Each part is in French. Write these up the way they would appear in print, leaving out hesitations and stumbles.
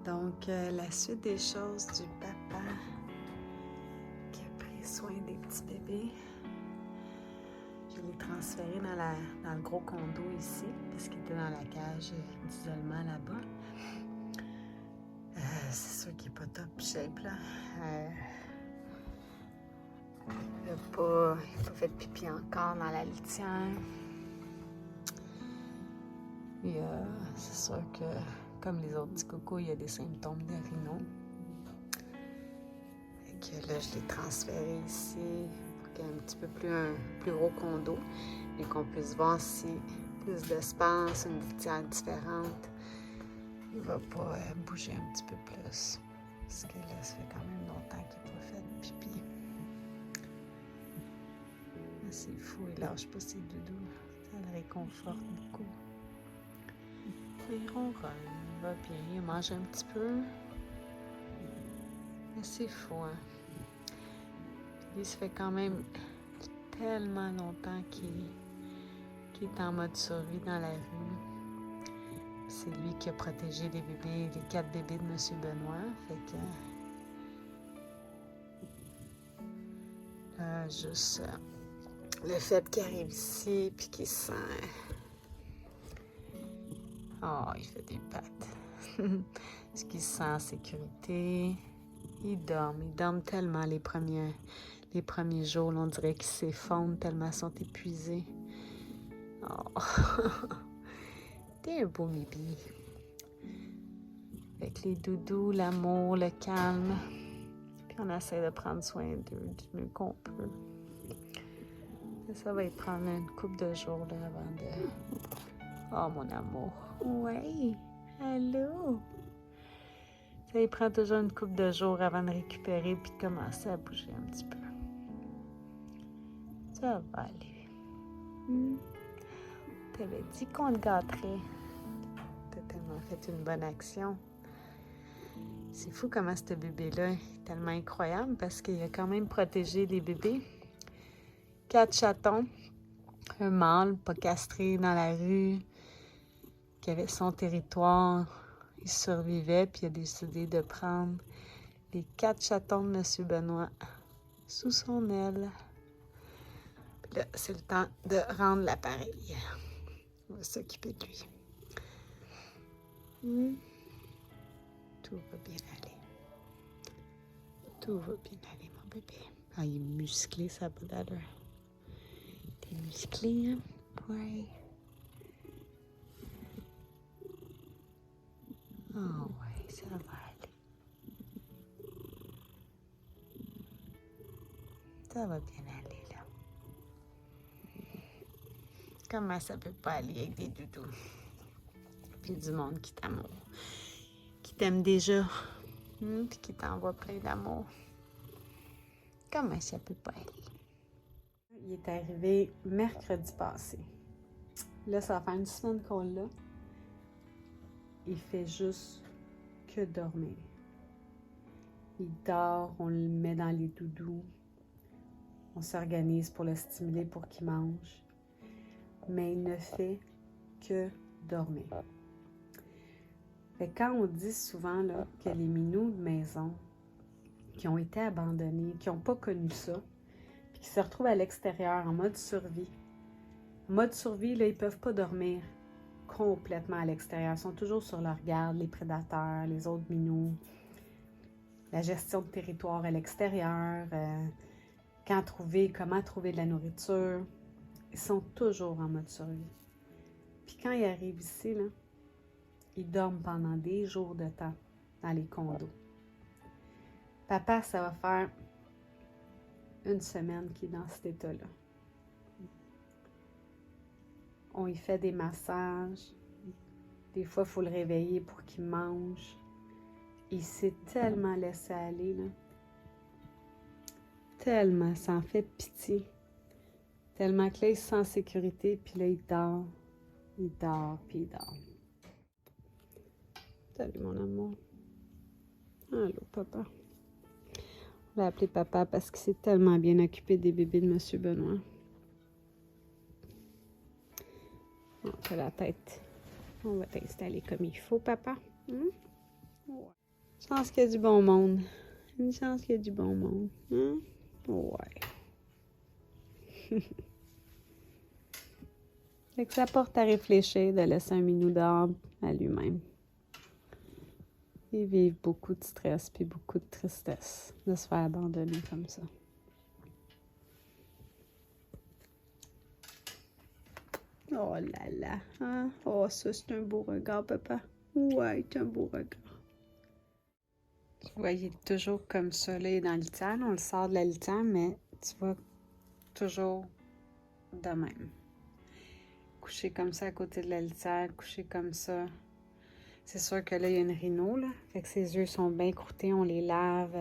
Donc, la suite des choses du papa qui a pris soin des petits bébés. Je l'ai transféré dans le gros condo ici, parce qu'il était dans la cage d'isolement là-bas. C'est sûr qu'il n'est pas top shape, là. Il n'a pas fait pipi encore dans la litière. Et c'est sûr que, comme les autres petits cocos, il y a des symptômes de rhino. Fait que là, je l'ai transféré ici pour qu'il y ait un petit peu plus gros condo et qu'on puisse voir si plus d'espace, une litière différente. Il va pas bouger un petit peu plus. Parce que là, ça fait quand même longtemps qu'il n'a pas fait de pipi. C'est fou, il lâche pas ses doudous. Ça le réconforte beaucoup. Il ronronne, il va bien, il mange un petit peu. Mais c'est fou, hein. Lui, ça fait quand même tellement longtemps qu'il est en mode survie dans la rue. C'est lui qui a protégé les bébés, les 4 bébés de M. Benoît. Fait que juste le fait qu'il arrive ici puis qu'il se sent... Oh, il fait des pattes. Parce qu'il se sent en sécurité. Ils dorment tellement les premiers jours. Là, on dirait qu'ils s'effondrent tellement ils sont épuisés. Oh. T'es un beau bibi. Avec les doudous, l'amour, le calme. Puis on essaie de prendre soin d'eux du mieux qu'on peut. Et ça va y prendre une couple de jours là, avant de... Oh, mon amour. Ouais. Allô. Ça y prend toujours une couple de jours avant de récupérer puis de commencer à bouger un petit peu. Ça va aller. T'avais dit qu'on te gâterait. T'as tellement fait une bonne action. C'est fou comment ce bébé-là est tellement incroyable parce qu'il a quand même protégé les bébés. 4 chatons, un mâle pas castré dans la rue, qui avait son territoire. Il survivait puis il a décidé de prendre les 4 chatons de M. Benoît sous son aile. Puis là, c'est le temps de rendre l'appareil. On va s'occuper de lui. Tout va bien aller. Tout va bien aller, mon bébé. Ah, il est musclé, ça n'a pas d'allure. T'es musclé, hein? Ouais. Oh, ouais, ça va aller. Ça va bien aller, là. Comment ça peut pas aller avec des doudous? Puis du monde qui t'aime déjà, puis qui t'envoie plein d'amour. Comment ça peut pas aller? Il est arrivé mercredi passé. Là, ça va faire une semaine qu'on l'a. Il fait juste que dormir. Il dort, on le met dans les doudous. On s'organise pour le stimuler pour qu'il mange. Mais il ne fait que dormir. Fait que quand on dit souvent là, que les minous de maison qui ont été abandonnés, qui n'ont pas connu ça, puis qui se retrouvent à l'extérieur en mode survie. En mode survie, là, ils ne peuvent pas dormir complètement à l'extérieur. Ils sont toujours sur leur garde, les prédateurs, les autres minous, la gestion de territoire à l'extérieur, comment trouver de la nourriture. Ils sont toujours en mode survie. Puis quand ils arrivent ici, là, ils dorment pendant des jours de temps dans les condos. Papa, ça va faire une semaine qu'il est dans cet état-là. On y fait des massages. Des fois, il faut le réveiller pour qu'il mange. Il s'est tellement laissé aller, là. Tellement, ça en fait pitié. Tellement que là, il se sent en sécurité, puis là, il dort. Il dort, puis il dort. Salut, mon amour. Allô, papa. On l'a appelé papa parce qu'il s'est tellement bien occupé des bébés de M. Benoît. On fait la tête. On va t'installer comme il faut, papa. Ouais. Une chance qu'il y a du bon monde. Une chance qu'il y a du bon monde. Hein? Ouais. Fait que ça porte à réfléchir de laisser un minou dehors à lui-même. Et vivre beaucoup de stress puis beaucoup de tristesse de se faire abandonner comme ça. Oh là là, hein? Oh, ça, c'est un beau regard, papa. Ouais, c'est un beau regard. Tu vois, il est toujours comme ça, là, il est dans la litière. On le sort de la litière, mais tu vois, toujours de même. Couché comme ça à côté de la litière, couché comme ça. C'est sûr que là, il y a une rhino, là. Fait que ses yeux sont bien croûtés, on les lave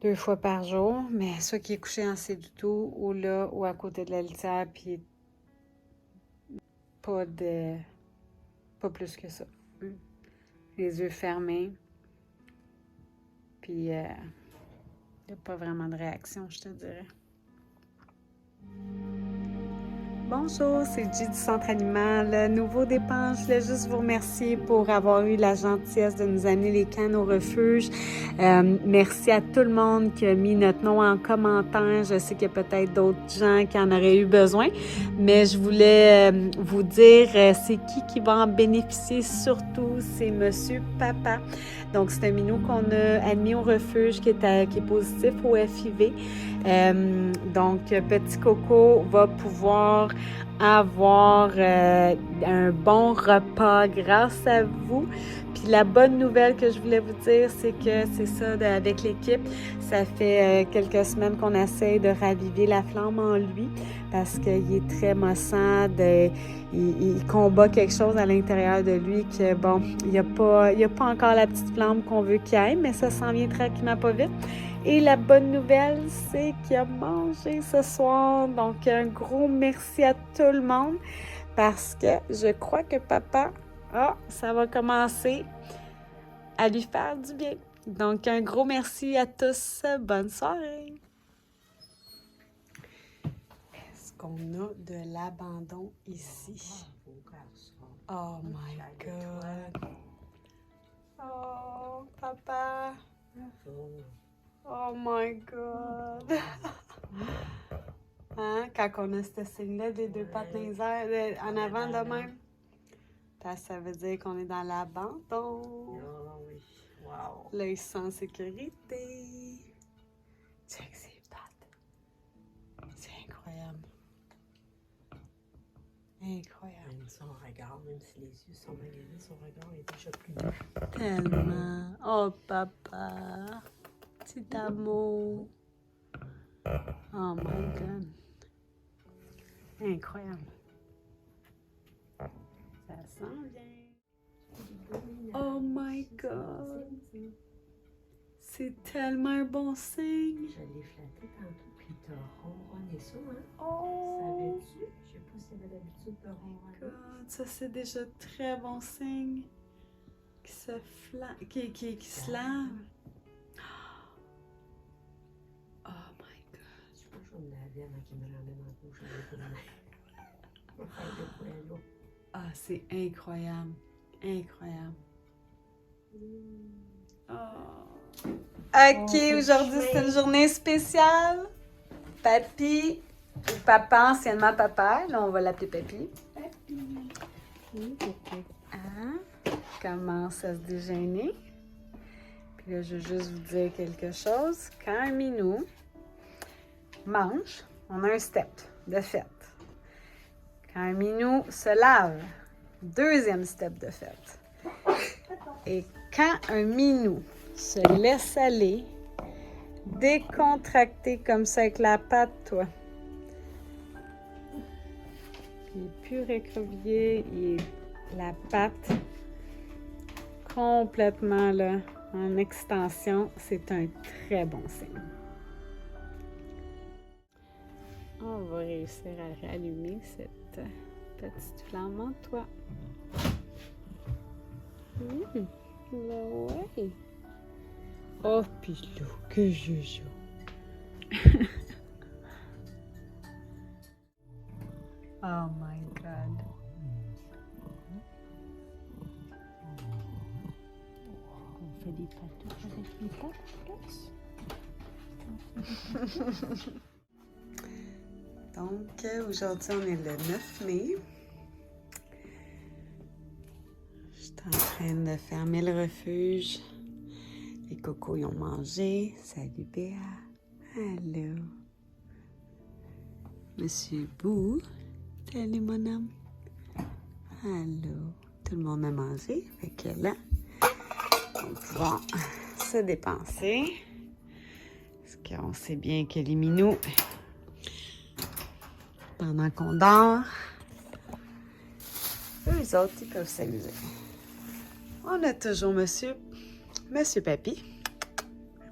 2 fois par jour. Mais soit qu'il est couché en C du tout, ou là, ou à côté de la litière, puis pas plus que ça. Les yeux fermés. Puis, il n'y a pas vraiment de réaction, je te dirais. Bonjour, c'est J du Centre Animal. Nouveau départ, je voulais juste vous remercier pour avoir eu la gentillesse de nous amener les cannes au refuge. Merci à tout le monde qui a mis notre nom en commentaire. Je sais qu'il y a peut-être d'autres gens qui en auraient eu besoin, mais je voulais vous dire c'est qui va en bénéficier surtout, c'est Monsieur Papa. Donc, c'est un minou qu'on a admis au refuge qui est positif au FIV. Donc, Petit Coco va pouvoir avoir un bon repas grâce à vous. Puis la bonne nouvelle que je voulais vous dire, c'est que c'est ça, avec l'équipe, ça fait quelques semaines qu'on essaie de raviver la flamme en lui parce qu'il est très maussade, il combat quelque chose à l'intérieur de lui que, bon, il n'y a pas encore la petite flamme qu'on veut qu'il ait, mais ça s'en vient tranquillement pas vite. Et la bonne nouvelle, c'est qu'il a mangé ce soir. Donc, un gros merci à tout le monde parce que je crois que papa, ça va commencer à lui faire du bien. Donc, un gros merci à tous. Bonne soirée. Est-ce qu'on a de l'abandon ici? Oh my God. Oh, papa. Oh my God! Hein? Quand on a ce signe-là des 2 pattes dans les airs, en avant de même, ça veut dire qu'on est dans l'abandon. Oh oui, wow. Là, il se sent en sécurité. Check ses pattes. C'est incroyable. Incroyable. Même son regard, même si les yeux sont maganés, son regard est déjà plus doux. Tellement. Oh, papa. Petit amour. Oh my God. Incroyable. Ça sent bien. Oh my God. C'est tellement un bon signe. Je l'ai flatté tantôt, puis t'as ronronné ça, hein? Oh. Savais-tu? Je sais pas si elle avait l'habitude de ronronner. God, ça c'est déjà très bon signe. Qui se se lave. Oh my God. Je pense que je vais me laver avant qu'il me l'emmène en bouche avec une main. On va faire des poêles. Ah, c'est incroyable. Incroyable. Oh. OK, aujourd'hui c'est une journée spéciale. Papy, ou papa, anciennement papa. Là, on va l'appeler Papy. Hein? Commence à se déjeuner. Puis là, je veux juste vous dire quelque chose. Quand un minou mange, on a un step de fête. Quand un minou se lave, 2e step de fête. Et quand un minou se laisse aller, décontracté comme ça avec la patte, toi. Puis il est plus recroquevillé, il est la patte complètement là, en extension. C'est un très bon signe. On va réussir à rallumer cette petite flamme en toi. Là, ouais. Oh, Pilou, que joujou. Oh my God. fait des patouches avec les pattes. Donc, aujourd'hui, on est le 9 mai. Je suis en train de fermer le refuge. Les cocos, ils ont mangé. Salut Béa. Allô. Monsieur Bou. Salut mon homme. Allô. Tout le monde a mangé. Fait que là, on va pouvoir se dépenser. Parce qu'on sait bien que les minous, pendant qu'on dort, eux autres, ils peuvent s'amuser. On a toujours Monsieur Papy,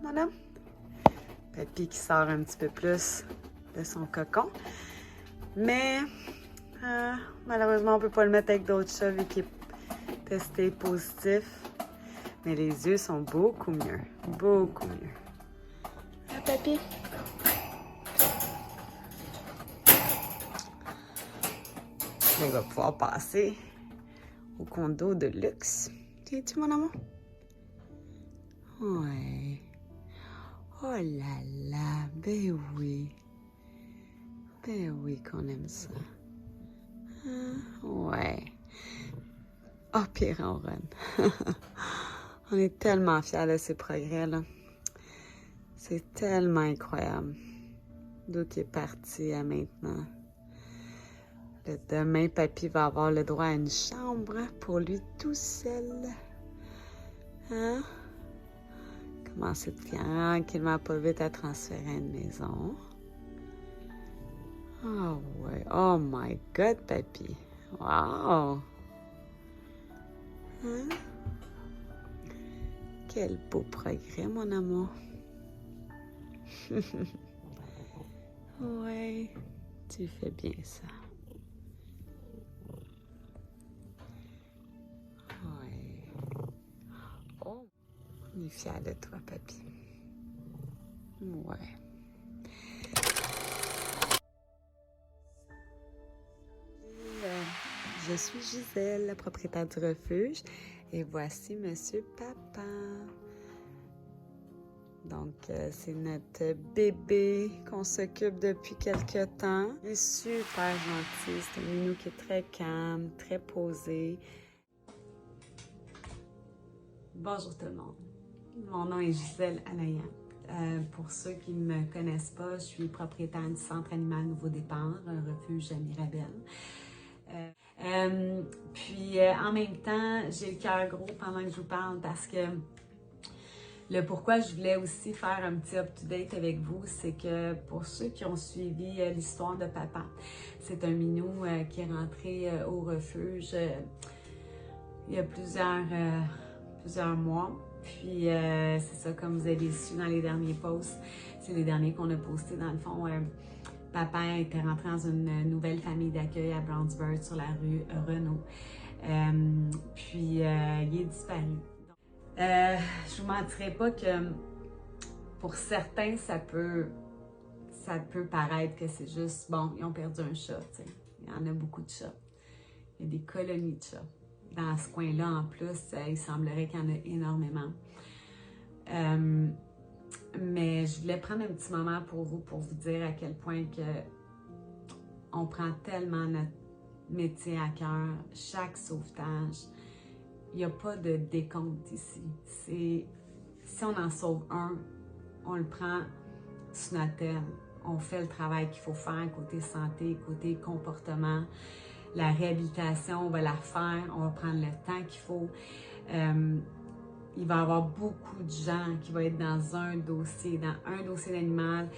mon homme. Papy qui sort un petit peu plus de son cocon. Mais malheureusement, on ne peut pas le mettre avec d'autres chats vu qu'il est testé positif. Mais les yeux sont beaucoup mieux. Beaucoup mieux. Ah, Papy? Il va pouvoir passer au condo de luxe. Viens-tu, mon amour? Ouais. Oh là là, ben oui. Ben oui qu'on aime ça. Ouais. Oh, pire on run. On est tellement fiers de ces progrès-là. C'est tellement incroyable. D'où il est parti à maintenant. Demain, Papy va avoir le droit à une chambre pour lui tout seul. Hein? Commencer tranquillement, pas vite, à transférer à une maison. Oh ouais. Oh my God, Papy. Wow! Hein? Quel beau progrès, mon amour. Ouais, tu fais bien ça. Ouais. Oh, on est fiers de toi, Papy. Ouais. Je suis Gisèle, la propriétaire du refuge, et voici Monsieur Papa. Donc, c'est notre bébé qu'on s'occupe depuis quelque temps. Il est super gentil, c'est un minou qui est très calme, très posé. Bonjour tout le monde, mon nom est Gisèle Alayan. Pour ceux qui ne me connaissent pas, je suis propriétaire du Centre Animal Nouveau Départ, un refuge à Mirabel. En même temps, j'ai le cœur gros pendant que je vous parle parce que le pourquoi je voulais aussi faire un petit up-to-date avec vous, c'est que pour ceux qui ont suivi l'histoire de Papa, c'est un minou qui est rentré au refuge il y a plusieurs mois. Puis c'est ça, comme vous avez su dans les derniers posts, c'est les derniers qu'on a postés dans le fond. Papa était rentré dans une nouvelle famille d'accueil à Brownsburg sur la rue Renault. Il est disparu. Je vous mentirai pas que pour certains, ça peut paraître que c'est juste, bon, ils ont perdu un chat, tu sais. Il y en a beaucoup de chats. Il y a des colonies de chats. Dans ce coin-là, en plus, il semblerait qu'il y en a énormément. Mais je voulais prendre un petit moment pour vous dire à quel point que on prend tellement notre métier à cœur, chaque sauvetage. Il n'y a pas de décompte ici. Si on en sauve un, on le prend sous notre aile. On fait le travail qu'il faut faire côté santé, côté comportement. La réhabilitation, on va la faire, on va prendre le temps qu'il faut. Il va y avoir beaucoup de gens qui vont être dans un dossier d'animal.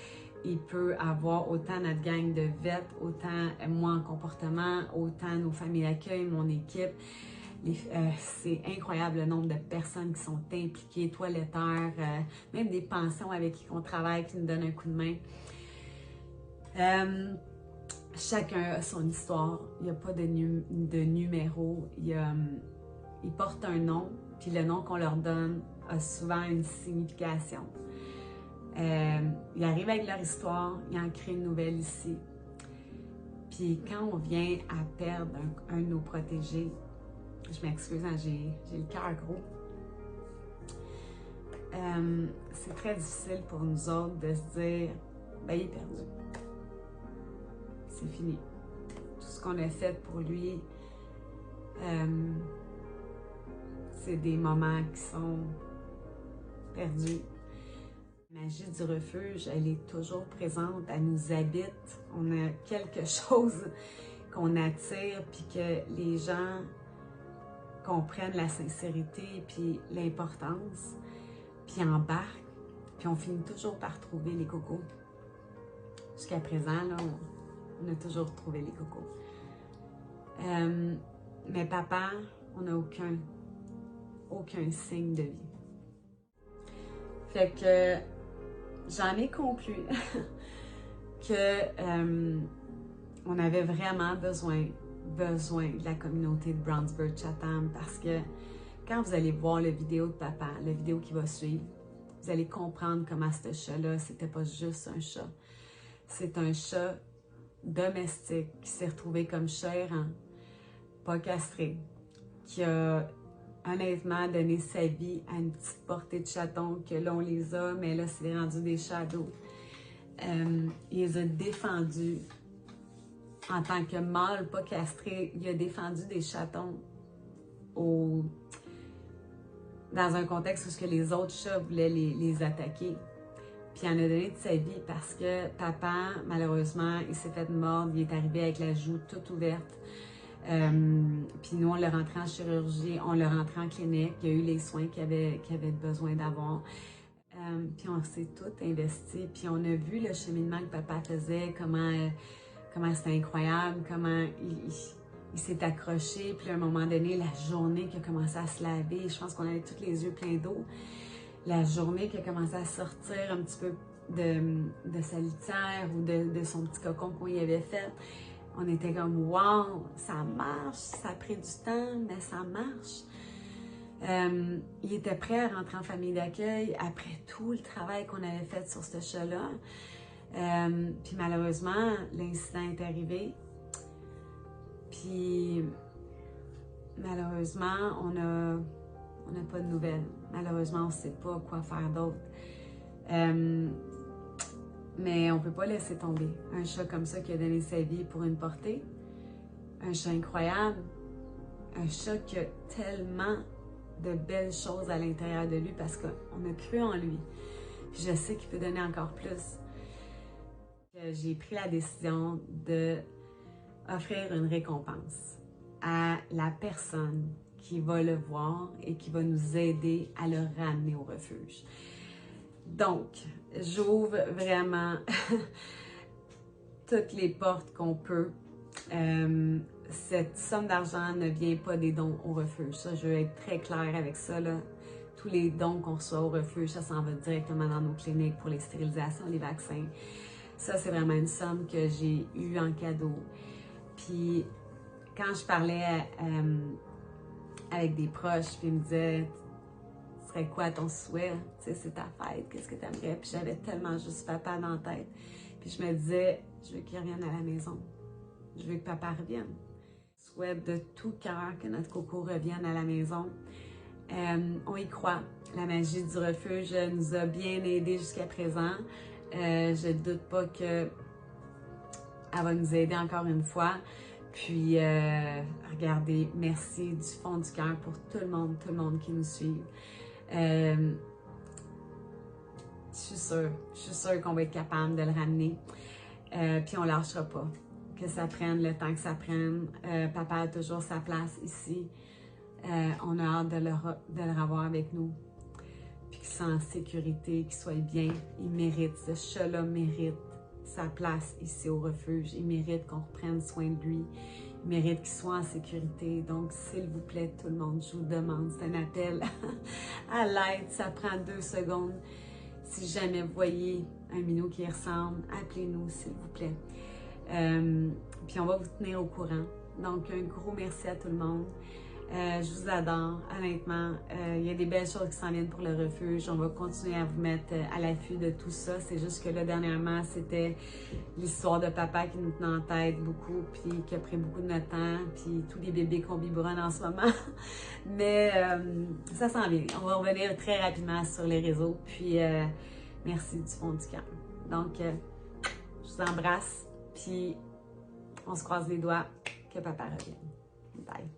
Il peut avoir autant notre gang de vets, autant moi en comportement, autant nos familles d'accueil, mon équipe. C'est incroyable le nombre de personnes qui sont impliquées, toiletteurs, même des pensions avec qui on travaille, qui nous donnent un coup de main. Chacun a son histoire, il n'y a pas de numéro, ils portent un nom, puis le nom qu'on leur donne a souvent une signification. Ils arrivent avec leur histoire, ils en créent une nouvelle ici. Puis quand on vient à perdre un de nos protégés, je m'excuse, hein, j'ai le cœur gros. c'est très difficile pour nous autres de se dire, ben il est perdu. C'est fini. Tout ce qu'on a fait pour lui, c'est des moments qui sont perdus. La magie du refuge, elle est toujours présente, elle nous habite. On a quelque chose qu'on attire, puis que les gens comprennent la sincérité, puis l'importance, puis embarquent, puis on finit toujours par trouver les cocos. Jusqu'à présent, là, on a toujours trouvé les cocos. Mais papa, on n'a aucun signe de vie. Fait que j'en ai conclu que on avait vraiment besoin de la communauté de Brownsburg-Chatham, parce que quand vous allez voir la vidéo de papa, la vidéo qui va suivre, vous allez comprendre comment ce chat-là, c'était pas juste un chat. C'est un chat domestique qui s'est retrouvé comme chat errant, pas castré, qui a honnêtement donné sa vie à une petite portée de chatons que là on les a, mais là c'est rendu des shadows. Il les a défendus en tant que mâle, pas castré. Il a défendu des chatons dans un contexte où les autres chats voulaient les attaquer. Puis il en a donné de sa vie parce que papa, malheureusement, il s'est fait mordre, il est arrivé avec la joue toute ouverte. Puis nous, on l'a rentré en chirurgie, on l'a rentré en clinique, il y a eu les soins qu'il avait besoin d'avoir. Puis on s'est tout investi, puis on a vu le cheminement que papa faisait, comment c'était incroyable, comment il s'est accroché, puis à un moment donné, la journée qu'il a commencé à se laver, je pense qu'on avait tous les yeux pleins d'eau, la journée qu'il a commencé à sortir un petit peu de sa litière ou de son petit cocon qu'on y avait fait, on était comme « wow, ça marche, ça a pris du temps, mais ça marche ». Il était prêt à rentrer en famille d'accueil après tout le travail qu'on avait fait sur ce chat-là. Puis malheureusement, l'incident est arrivé. Puis malheureusement, on n'a pas de nouvelles. Malheureusement, on ne sait pas quoi faire d'autre. Mais on ne peut pas laisser tomber un chat comme ça qui a donné sa vie pour une portée. Un chat incroyable. Un chat qui a tellement de belles choses à l'intérieur de lui parce qu'on a cru en lui. Puis je sais qu'il peut donner encore plus. J'ai pris la décision d'offrir une récompense à la personne qui va le voir et qui va nous aider à le ramener au refuge. Donc, j'ouvre vraiment toutes les portes qu'on peut. Cette somme d'argent ne vient pas des dons au refuge. Ça, je veux être très claire avec ça, là. Tous les dons qu'on reçoit au refuge, ça s'en va directement dans nos cliniques pour les stérilisations, les vaccins. Ça, c'est vraiment une somme que j'ai eue en cadeau. Puis, quand je parlais avec des proches, puis ils me disaient « ce serait quoi ton souhait? Tu sais, c'est ta fête, qu'est-ce que tu aimerais? » Puis j'avais tellement juste papa dans la tête. Puis je me disais « je veux qu'il revienne à la maison. Je veux que papa revienne. » Je souhaite de tout cœur que notre coco revienne à la maison. On y croit. La magie du refuge nous a bien aidés jusqu'à présent. Je ne doute pas qu'elle va nous aider encore une fois. Puis, regardez, merci du fond du cœur pour tout le monde qui nous suit. Je suis sûre qu'on va être capable de le ramener. Puis on ne lâchera pas. Que ça prenne le temps que ça prenne. Papa a toujours sa place ici. On a hâte de le revoir avec nous. Puis qu'il soit en sécurité, qu'il soit bien. Il mérite, ce chat-là mérite sa place ici au refuge. Il mérite qu'on reprenne soin de lui. Il mérite qu'il soit en sécurité. Donc, s'il vous plaît, tout le monde, je vous demande, c'est un appel à l'aide. Ça prend 2 secondes. Si jamais vous voyez un minou qui ressemble, appelez-nous, s'il vous plaît. Puis on va vous tenir au courant. Donc, un gros merci à tout le monde. Je vous adore, honnêtement. Il y a des belles choses qui s'en viennent pour le refuge. On va continuer à vous mettre à l'affût de tout ça. C'est juste que là, dernièrement, c'était l'histoire de papa qui nous tenait en tête beaucoup, puis qui a pris beaucoup de notre temps, puis tous les bébés qu'on biberonne en ce moment. Mais ça s'en vient. On va revenir très rapidement sur les réseaux. Puis merci du fond du cœur. Donc, je vous embrasse, puis on se croise les doigts que papa revienne. Bye.